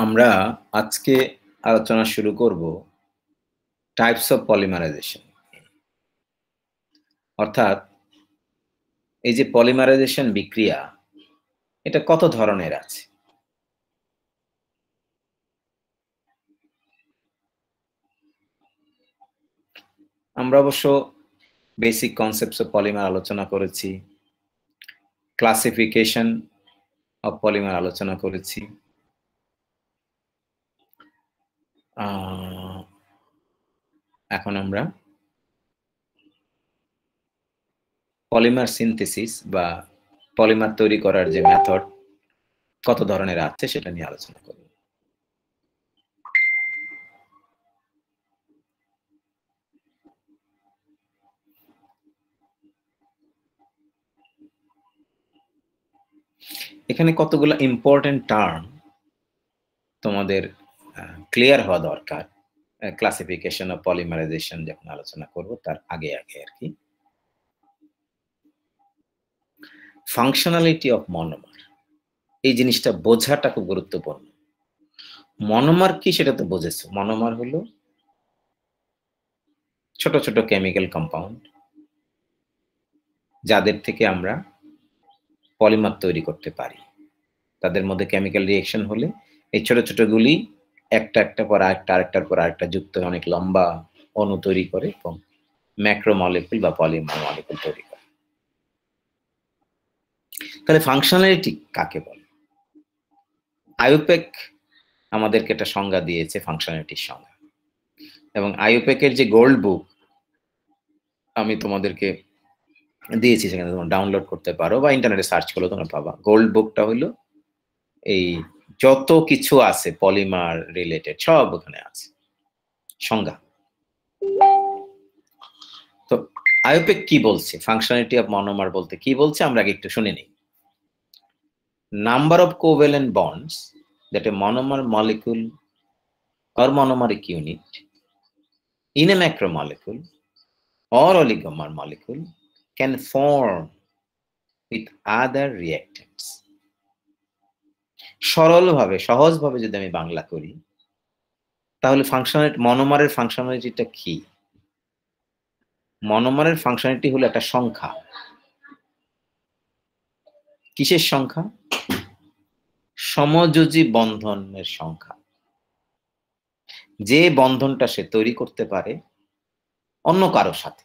আমরা আজকে আলোচনা শুরু করব টাইপস অফ পলিমারাইজেশন। অর্থাৎ এই যে পলিমারাইজেশন বিক্রিয়া, এটা কত ধরনের আছে। আমরা অবশ্য বেসিক কনসেপ্টস অফ পলিমার আলোচনা করেছি, ক্লাসিফিকেশন অফ পলিমার আলোচনা করেছি, এখন আমরা পলিমার সিনথেসিস বা পলিমার তৈরি করার যে মেথড কত ধরনের আছে সেটা নিয়ে আলোচনা করব। এখানে কতগুলো ইম্পর্টেন্ট টার্ম তোমাদের ক্লিয়ার হওয়া দরকার ক্লাসিফিকেশন অফ পলিমারাইজেশন যখন আলোচনা করব তার আগে আগে আর কি। ফাংশনালিটি অফ মনোমার, এই জিনিসটা বোঝাটা খুব গুরুত্বপূর্ণ। মনোমার কি সেটা তো বুঝেছো। মনোমার হলো ছোট ছোট কেমিক্যাল কম্পাউন্ড যাদের থেকে আমরা পলিমার তৈরি করতে পারি। তাদের মধ্যে কেমিক্যাল রিঅ্যাকশন হলে এই ছোট ছোট গুলি একটা একটা পর আরেকটার পর আরেকটা যুক্ত হয়ে অনেক লম্বা অণু তৈরি করে এবং ম্যাক্রোমলিকুল বা পলিমার মলিকুল তৈরি করে। তাহলে ফাংশনালিটি কাকে বলে? আইউপ্যাক আমাদেরকে একটা সংজ্ঞা দিয়েছে ফাংশনালিটির সংজ্ঞা, এবং আইউপ্যাকের যে গোল্ড বুক আমি তোমাদেরকে দিয়েছি, সেখানে তোমরা ডাউনলোড করতে পারো বা ইন্টারনেটে সার্চ করলে তোমরা পাবা। গোল্ড বুকটা হলো এই যত কিছু আছে পলিমার রিলেটেড সব ওখানে আছে সংজ্ঞা। তো আইউপ্যাক কি বলছে, ফাংশনালিটি অফ মনোমার বলতে কি বলছে আমরা আগে একটু শুনে নিই। Number of covalent bonds that a monomer molecule or monomeric unit in a macromolecule or oligomer molecule can form with other reactants. সরলভাবে সহজভাবে যদি আমি বাংলা করি তাহলে ফাংশনালিটি, মনোমারের ফাংশনালিটিটা কি? মনোমারের ফাংশনালিটি হলো একটা সংখ্যা। কিসের সংখ্যা? সমযোজী বন্ধনের সংখ্যা। যে বন্ধনটা সে তৈরি করতে পারে অন্য কারোর সাথে।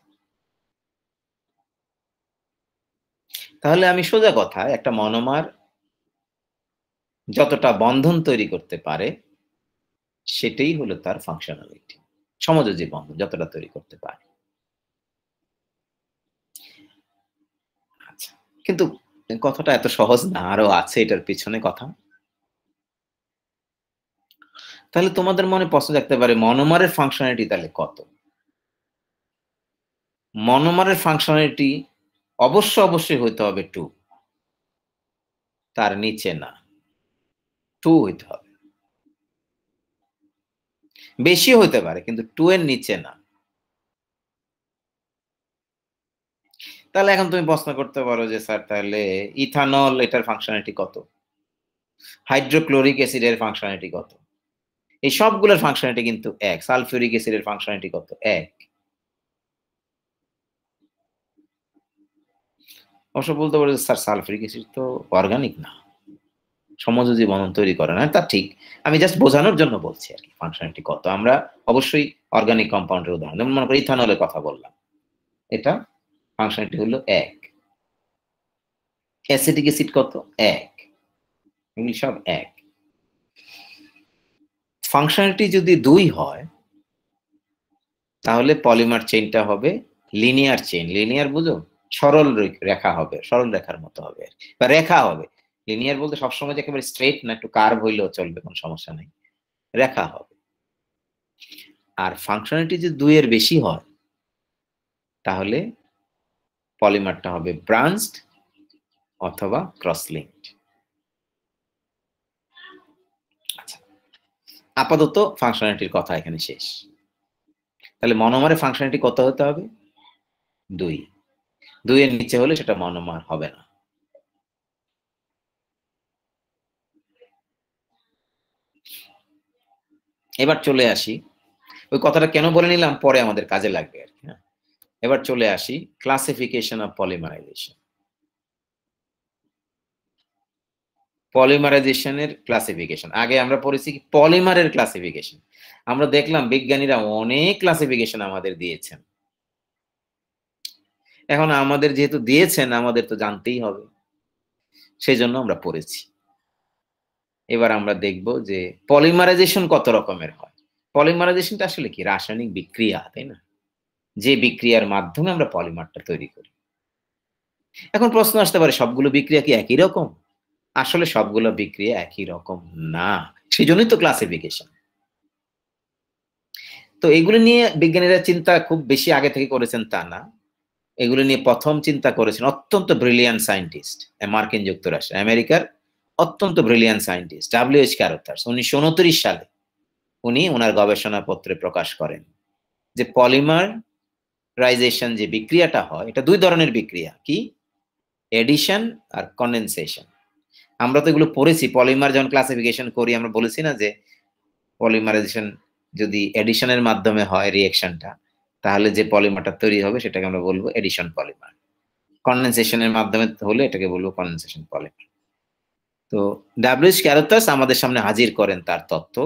তাহলে আমি সোজা কথা, একটা মনোমার যতটা বন্ধন তৈরি করতে পারে সেটাই হলো তার ফাংশনালিটি। সমযোজী বন্ধন যতটা তৈরি করতে পারে। আচ্ছা, কিন্তু কথাটা এত সহজ না, আরো আছে এটার পিছনে কথা। তাহলে তোমাদের মনে প্রশ্ন থাকতে পারে মনোমারের ফাংশনালিটি তাহলে কত? মনোমারের ফাংশনালিটি অবশ্যই হইতে হবে 2, তার নিচে না। 2 হইতে হবে। বেশি হইতে পারে কিন্তু 2 এর নিচে না। তাহলে এখন তুমি প্রশ্ন করতে পারো যে স্যার তাহলে ইথানল এটার ফাংশনালিটি কত, হাইড্রোক্লোরিক অ্যাসিডের ফাংশনালিটি কত? এই সবগুলোর ফাংশনালিটি কিন্তু এক। সালফিউরিক অ্যাসিডের ফাংশনালিটি কত? এক। অবশ্য বলতে পারো যে স্যার সালফিউরিক অ্যাসিড তো অর্গানিক না, সমযোজী বন্ধন তৈরি করে না। তা ঠিক, আমি জাস্ট বোঝানোর জন্য বলছি আর কি ফাংশনালিটি কত। আমরা অবশ্যই অর্গানিক কম্পাউন্ডের উদাহরণ, যেমন মনে করি ইথানলের কথা বললাম, এটা ফাংশনালিটি হলো 1। অ্যাসিটিক অ্যাসিড কত? 1। এগুলি সব 1। ফাংশনালিটি যদি 2 হয় তাহলে পলিমার চেইনটা হবে লিনিয়ার চেইন। লিনিয়ার বুঝো? সরল রেখা হবে, সরল রেখার মতো হবে বা রেখা হবে। লিনিয়ার বলতে সবসময় যে একেবারে স্ট্রেট না, একটু কার্ভ হইলেও চলবে, কোনো সমস্যা নেই, রেখা হবে। আর ফাংশনালিটি যদি 2 এর বেশি হয় তাহলে পলিমারটা হবে ব্রাঞ্চড অথবা ক্রস লিঙ্কড। আচ্ছা, আপাতত ফাংশনালিটির কথা এখানে শেষ। তাহলে মনোমারের ফাংশনালিটি কত হতে হবে? 2। 2 এর নিচে হলে সেটা মনোমার হবে না। এবার চলে আসি, ওই কথাটা কেন বলে নিলাম পরে আমাদের কাজে লাগবে আর কি। এবার চলে আসি ক্লাসিফিকেশন অফ পলিমারাইজেশন। পলিমারাইজেশনের ক্লাসিফিকেশন, আগে আমরা পড়েছি কি পলিমারের ক্লাসিফিকেশন। আমরা দেখলাম বিজ্ঞানীরা অনেক ক্লাসিফিকেশন আমাদের দিয়েছেন। এখন আমাদের যেহেতু দিয়েছেন, আমাদের তো জানতেই হবে, সেই জন্য আমরা পড়েছি। এবার আমরা দেখব যে পলিমারাইজেশন কত রকমের হয়। পলিমারাইজেশনটা আসলে কি? রাসায়নিক বিক্রিয়া, তাই না? যে বিক্রিয়ার মাধ্যমে আমরা পলিমারটা তৈরি করি। এখন প্রশ্ন আসতে পারে, সবগুলো বিক্রিয়া কি একই রকম? আসলে সবগুলো বিক্রিয়া একই রকম না, সেজন্যই তো ক্লাসিফিকেশন। তো এগুলো নিয়ে বিজ্ঞানীরা চিন্তা খুব বেশি আগে থেকে করেছেন তা না। এগুলো নিয়ে প্রথম চিন্তা করেছেন অত্যন্ত ব্রিলিয়ান্ট সায়েন্টিস্ট, মার্কিন যুক্তরাষ্ট্র আমেরিকার অত্যন্ত ব্রিলিয়ান্ট সায়েন্টিস্ট ডব্লিউ.এইচ. ক্যারোথার্স। 1929 সালে উনি ওনার গবেষণাপত্রে প্রকাশ করেন যে পলিমারাইজেশন যে বিক্রিয়াটা হয়, এটা দুই ধরনের বিক্রিয়া। কি? এডিশন আর কন্ডেনসেশন। আমরা তো এগুলো পড়েছি, পলিমার যখন ক্লাসিফিকেশন করি আমরা বলেছি না যে পলিমারাইজেশন যদি এডিশনের মাধ্যমে হয় রিঅ্যাকশনটা, তাহলে যে পলিমারটা তৈরি হবে সেটাকে আমরা বলবো এডিশন পলিমার। কন্ডেনসেশনের মাধ্যমে হলে এটাকে বলবো কন্ডেনসেশন পলিমার। তো ডব্লিউ.এইচ. ক্যারোথার্স আমাদের সামনে হাজির করেন তার তত্ত্ব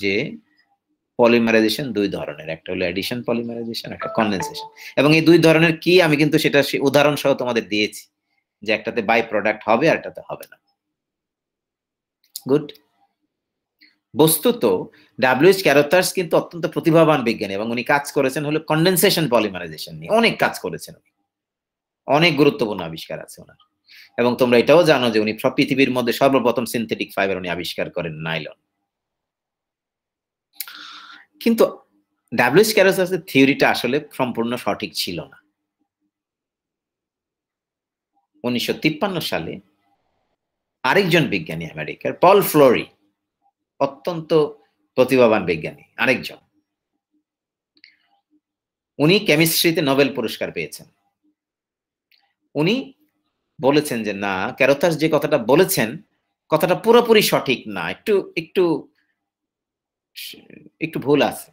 যে পলিমারাইজেশন দুই ধরনের, একটা হলো এডিশন পলিমারাইজেশন, একটা কন্ডেনসেশন। এবং এই দুই ধরনের কি আমি কিন্তু সেটা উদাহরণ সহ তোমাদের দিয়েছি, যে একটাতে বাই প্রোডাক্ট হবে আর একটাতে হবে না। গুড। বস্তুত ডব্লিউ.এইচ. ক্যারোথার্স কিন্তু অত্যন্ত প্রতিভাবান বিজ্ঞানী এবং উনি কাজ করেছেন হলো কন্ডেনসেশন পলিমারাইজেশন নিয়ে, অনেক কাজ করেছেন উনি, অনেক গুরুত্বপূর্ণ আবিষ্কার আছে ওনার। এবং তোমরা এটাও জানো যে উনি পৃথিবীর মধ্যে সর্বপ্রথম সিনথেটিক ফাইবার উনি আবিষ্কার করেন, নাইলন। কিন্তু ডব্লিউ.এইচ. ক্যারোথার্সের থিওরিটা আসলে সম্পূর্ণ সঠিক ছিল না। 1953 সালে আরেকজন বিজ্ঞানী আমেরিকার পল ফ্লোরি, অত্যন্ত প্রতিভাবান বিজ্ঞানী আরেকজন, উনি কেমিস্ট্রিতে নোবেল পুরস্কার পেয়েছেন। উনি বলেছেন যে না, ক্যারোথার্স যে কথাটা বলেছেন কথাটা পুরোপুরি সঠিক না, একটু একটু একটু ভুল আছে,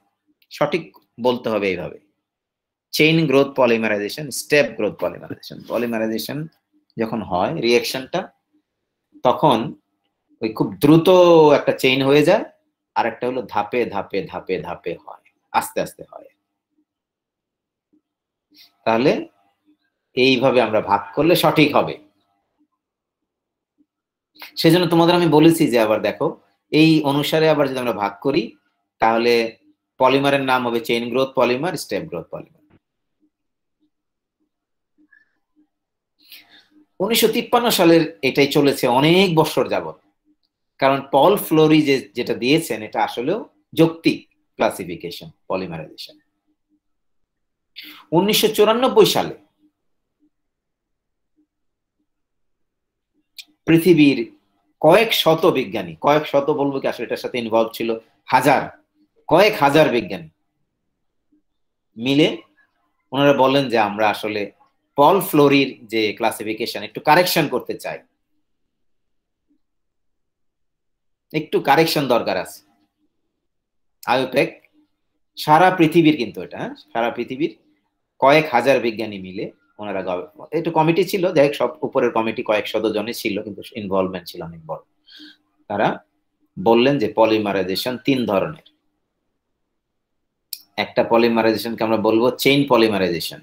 সঠিক বলতে হবে এইভাবে। Chain growth polymerisation, step growth polymerization. Polymerization যখন হয় রিঅ্যাকশনটা, তখন ওই খুব দ্রুত একটা চেইন হয়ে যায়, আর একটা হলো ধাপে ধাপে ধাপে ধাপে হয়, আস্তে আস্তে হয়। তাহলে এইভাবে আমরা ভাগ করলে সঠিক হবে। সেজন্য তোমাদের আমি বলেছি যে আবার দেখো, এই অনুসারে আবার যদি আমরা ভাগ করি তাহলে পলিমারের নাম হবে chain growth polymer, step growth polymer. 1953 সালের এটাই চলেছে অনেক বছর যাবত, কারণ পল ফ্লোরি যেটা দিয়েছেন এটা আসলেও যৌক্তিক ক্লাসিফিকেশন পলিমারাইজেশন। 1994 সালে পৃথিবীর কয়েক শত বিজ্ঞানী, কয়েক শত বলবো কি, আসলে এটার সাথে ইনভলভ ছিল হাজার, কয়েক হাজার বিজ্ঞানী মিলে ওনারা বললেন যে আমরা আসলে পল ফ্লোরির যে ক্লাসিফিকেশন একটু কারেকশন করতে চাই, একটু কারেকশন দরকার আছে। আইউপ্যাক সারা পৃথিবীর, কিন্তু এটা সারা পৃথিবীর কয়েক হাজার বিজ্ঞানী মিলে ওনারা একটু কমিটি ছিল, যাই সব উপরের কমিটি কয়েক শত জনের ছিল, কিন্তু ইনভলভমেন্ট ছিল অনেক বড়। তারা বললেন যে পলিমারাইজেশন তিন ধরনের। একটা পলিমারাইজেশনকে আমরা বলবো চেইন পলিমারাইজেশন,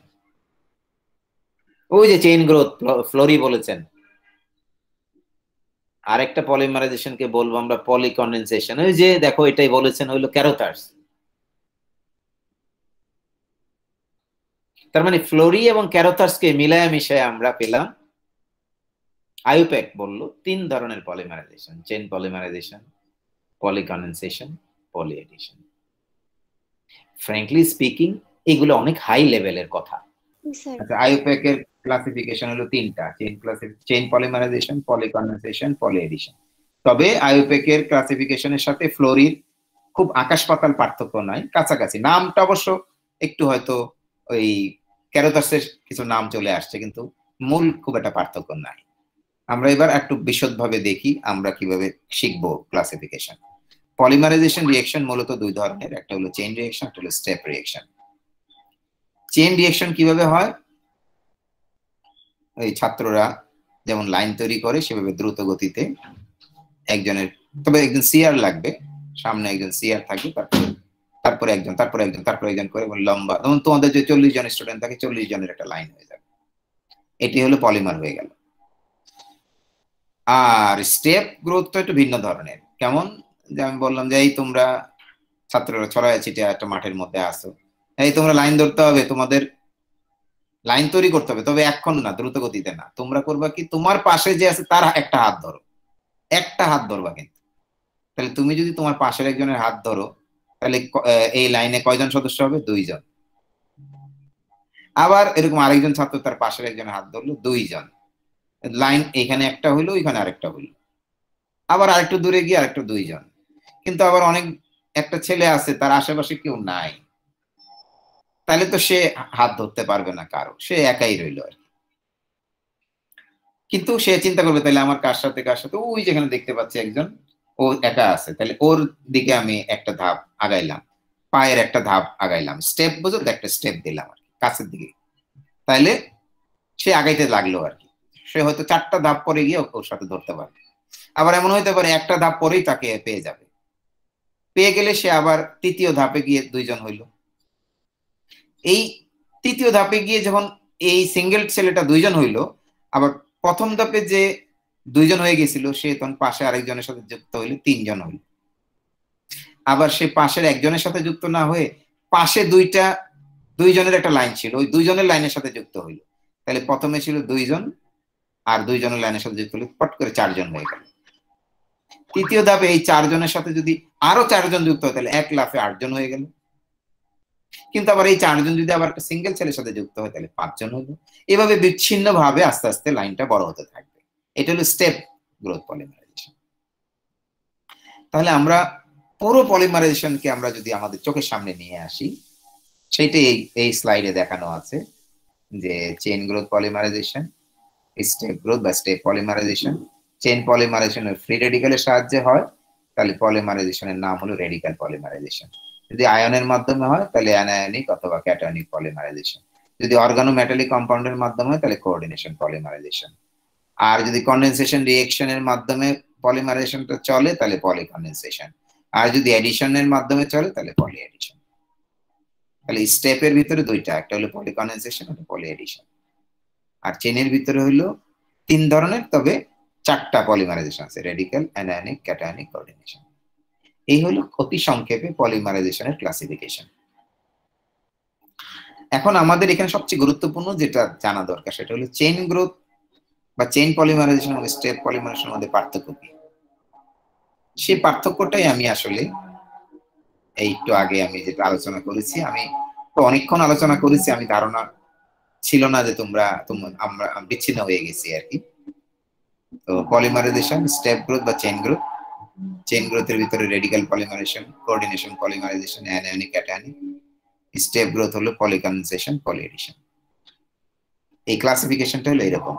ওই যে চেইন গ্রোথ ফ্লোরি বলেছেন। আরেকটা পলিমারাইজেশনকে বলবো আমরা পলিকন্ডেনসেশন, ওই যে দেখো এটাই বলেছেন হইলো ক্যারোথার্স। তার মানে ফ্লোরি এবং ক্যারোথার্সকে মিলায় মিশায় আমরা পেলাম, আইউপ্যাক বললো তিন ধরনের পলিমারাইজেশন: চেইন পলিমারাইজেশন, পলিকন্ডেনসেশন, পলি এডিশন। ফ্র্যাঙ্কলি স্পিকিং এগুলো অনেক হাই লেভেলের কথা। আচ্ছা, আইউপ্যাক এর ক্লাসিফিকেশন হলো তিনটা: চেইন পলিমারাইজেশন, পলিকন্ডেনসেশন, পলি এডিশন। তবে আইউপ্যাক এর ক্লাসিফিকেশনের সাথে ফ্লোরির খুব আকাশ পাতাল পার্থক্য নাই, কাছাকাছি। নামটা অবশ্য একটু হয়তো ওই ক্যারোথার্সের কিছু নাম চলে আসছে, কিন্তু মূল খুব একটা পার্থক্য নাই। আমরা এবার একটু বিশদভাবে দেখি আমরা কিভাবে শিখবো ক্লাসিফিকেশন। পলিমারাইজেশন রিঅ্যাকশন মূলত দুই ধরনের, একটা হলো চেইন রিঅ্যাকশন, একটা হলো স্টেপ রিঅ্যাকশন। চেইন রিঅ্যাকশন কিভাবে হয়? এই ছাত্ররা যেমন লাইন তৈরি করে সেভাবে দ্রুত গতিতে একজনের, তবে একজন সিআর লাগবে, সামনে একজন সিআর থাকবে, তারপরে একজন, তারপরে একজন, তারপরে একজন করে লম্বা, যেমন তোমাদের যে 40 জন স্টুডেন্ট থাকে 40 জনের একটা লাইন হয়ে যাবে, এটি হলো পলিমার হয়ে গেল। আর স্টেপ গ্রোথ তো একটু ভিন্ন ধরনের। কেমন? যে আমি বললাম যে এই তোমরা ছাত্ররা ছড়ায় ছিটে একটা মাঠের মধ্যে আসো, এই তোমরা লাইন ধরতে হবে, তোমাদের লাইন তৈরি করতে হবে, তবে এখন না, দ্রুত গতিতে না। তোমরা করবা কি, তোমার পাশে যে আছে তার একটা হাত ধরো, একটা হাত ধরবা কিন্তু। তাহলে তুমি যদি তোমার পাশের একজনের হাত ধরো, তাহলে এই লাইনে কয়জন সদস্য হবে? 2 জন। আবার এরকম আরেকজন ছাত্র তার পাশের একজনের হাত ধরলো, 2 জন। লাইন এখানে একটা হইলো, এখানে আরেকটা হইলো। আবার আরেকটু দূরে গিয়ে আরেকটা 2 জন। কিন্তু আবার অনেক, একটা ছেলে আছে তার আশেপাশে কেউ নাই, তাহলে তো সে হাত ধরতে পারবে না কারো, সে একাই রইল আর কি। কিন্তু সে চিন্তা করবে তাহলে আমার কার সাথে কার সাথে, ওই যেখানে দেখতে পাচ্ছি একজন, ও একা আছে, তাহলে ওর দিকে আমি একটা ধাপ আগাইলাম, পায়ের একটা ধাপ আগাইলাম, স্টেপ বুঝো, একটা স্টেপ দিলাম আর কি কাছের দিকে, তাহলে সে আগাইতে লাগলো আর কি। সে হয়তো 4টা ধাপ পরে গিয়ে ওর সাথে ধরতে পারবে। আবার এমন হইতে পারে একটা ধাপ পরেই তাকে পেয়ে যাবে, পেয়ে গেলে সে আবার 3য় ধাপে গিয়ে 2 জন হইল। এই 3য় ধাপে গিয়ে যখন এই সিঙ্গেল ছেলেটা 2 জন হইলো, আবার প্রথম ধাপে যে 2 জন হয়ে গেছিল সে তখন পাশে আরেকজনের সাথে যুক্ত হইলে 3 জন হইল। আবার সে পাশের একজনের সাথে যুক্ত না হয়ে পাশে 2 জনের একটা লাইন ছিল, ওই 2 জনের লাইনের সাথে যুক্ত হইল। তাহলে প্রথমে ছিল 2 জন, আর 2 জনের লাইনের সাথে যুক্ত হলে পট করে 4 জন হয়ে গেল। 3য় ধাপে এই 4 জনের সাথে যদি আরো 4 জন যুক্ত হয়, তাহলে এক লাফে 8 জন হয়ে গেল। কিন্তু আবার এই 4 জন যদি আবার একটা সিঙ্গেল ছেলের সাথে যুক্ত হয়, তাহলে 5 জন হলো। এভাবে বিচ্ছিন্ন ভাবে আস্তে আস্তে লাইনটা বড় হতে থাকবে। এটা হলো স্টেপ গ্রোথ পলিমারাইজেশন। তাহলে আমরা পুরো পলিমারাইজেশনকে আমরা যদি আমাদের চোখের সামনে নিয়ে আসি, সেটাই এই স্লাইডে দেখানো আছে, যে chain growth polymerisation, step growth বা step polymerisation. Chain polymerisation free রেডিক্যালের সাহায্যে হয়, তাহলে পলিমারাইজেশনের নাম হলো রেডিক্যাল পলিমারাইজেশন। যদি আয়নের মাধ্যমে হয় তাহলে অ্যানায়নিক অথবা ক্যাটায়নিক পলিমারাইজেশন। যদি অর্গানোমেটালিক কম্পাউন্ডের মাধ্যমে হয় তাহলে কোঅর্ডিনেশন পলিমারাইজেশন। আর যদি কনডেনসেশন রিঅ্যাকশনের মাধ্যমে পলিমারাইজেশনটা চলে তাহলে পলিকনডেনসেশন। আর যদি এডিশনের মাধ্যমে চলে তাহলে পলি এডিশন। তাহলে স্টেপের ভিতরে 2টা, একটা হলো পলিকনডেনসেশন, একটা পলি এডিশন। আর চেইনের ভিতরে হলো 3 ধরনের, তবে 4টা পলিমারাইজেশন আছে, রেডিক্যাল, অ্যানায়নিক, ক্যাটায়নিক, কোঅর্ডিনেশন। এই হলো অতি সংক্ষেপে পলিমারাইজেশনের ক্লাসিফিকেশন। এখন আমাদের এখানে সবচেয়ে গুরুত্বপূর্ণ যেটা জানা দরকার সেটা হলো চেইন গ্রোথ বা চেইন পলিমারাইজেশন এবং স্টেপ পলিমারাইজেশনের মধ্যে পার্থক্য কি। সেই পার্থক্যটাই আমি আসলে একটু আগে আমি যেটা আলোচনা করেছি, আমি তো অনেকক্ষণ আলোচনা করেছি, আমি ধারণা ছিল না যে আমরা বিচ্ছিন্ন হয়ে গেছি আর কি। তো পলিমারাইজেশন, স্টেপ গ্রোথ বা চেইন গ্রোথ। চেইন গ্রোথের ভিতরে radical polymerization, coordination polymerization, anionic, cationic. Step growth হলো পলিকনডেনসেশন, পলি এডিশন। এই ক্লাসিফিকেশনটা হলো এরকম।